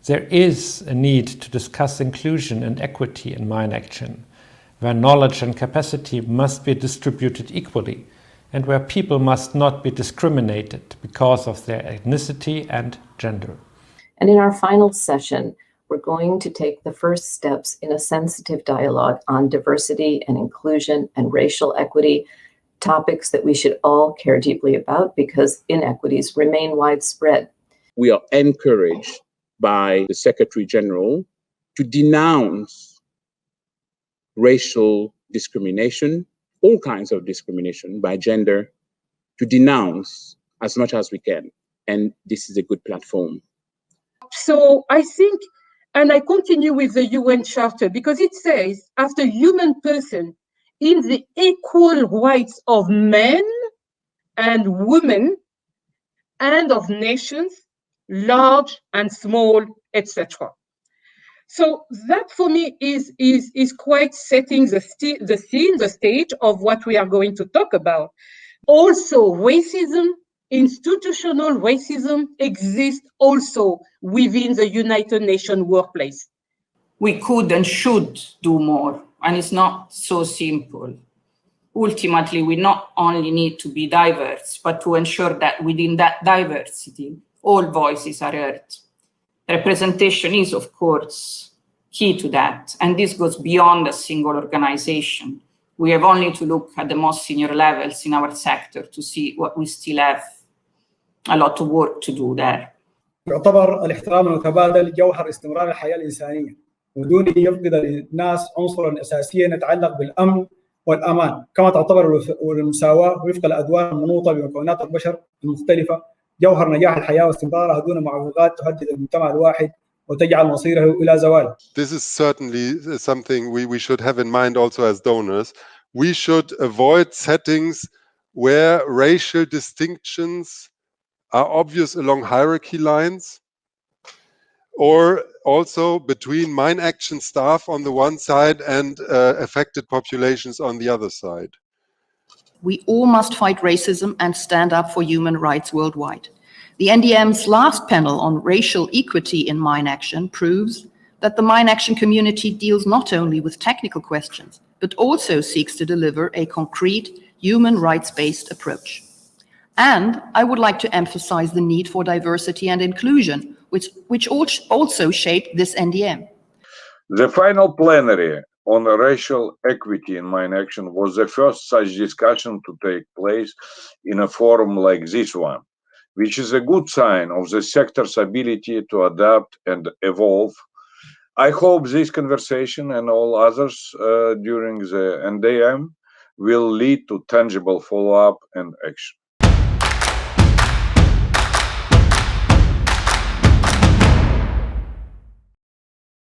There is a need to discuss inclusion and equity in mine action, where knowledge and capacity must be distributed equally, and where people must not be discriminated because of their ethnicity and gender. And in our final session, we're going to take the first steps in a sensitive dialogue on diversity and inclusion and racial equity, topics that we should all care deeply about because inequities remain widespread. We are encouraged by the Secretary General to denounce racial discrimination, all kinds of discrimination by gender, to denounce as much as we can. And this is a good platform. So I think, and I continue with the UN Charter, because it says, after human person, in the equal rights of men and women and of nations, large and small, etc. So that for me is quite setting the scene, the stage of what we are going to talk about. Also, racism, institutional racism exists also within the United Nations workplace. We could and should do more, and it's not so simple. Ultimately, we not only need to be diverse, but to ensure that within that diversity, all voices are heard. Representation is, of course, key to that, and this goes beyond a single organization. We have only to look at the most senior levels in our sector to see what we still have a lot of work to do there. يعتبر الاحترام المتبادل جوهر استمرار الحياة الإنسانية، ودونه يفقد الناس عنصرا أساسيا يتعلق بالأمن والأمان، كما تعتبر المساواة وفق الأدوار المنوطة بمكونات البشر المختلفة جوهر نجاح الحياة واستمرارها دون معوقات تهدد المجتمع الواحد وتجعل مصيره إلى زوال. This is certainly something we should have in mind also as donors. We should avoid settings where racial distinctions are obvious along hierarchy lines, or also between mine action staff on the one side and affected populations on the other side. We all must fight racism and stand up for human rights worldwide. The NDM's last panel on racial equity in mine action proves that the mine action community deals not only with technical questions, but also seeks to deliver a concrete human rights-based approach. And I would like to emphasize the need for diversity and inclusion, which also shaped this NDM. The final plenary on racial equity in mine action was the first such discussion to take place in a forum like this one, which is a good sign of the sector's ability to adapt and evolve. I hope this conversation and all others during the NDM will lead to tangible follow-up and action.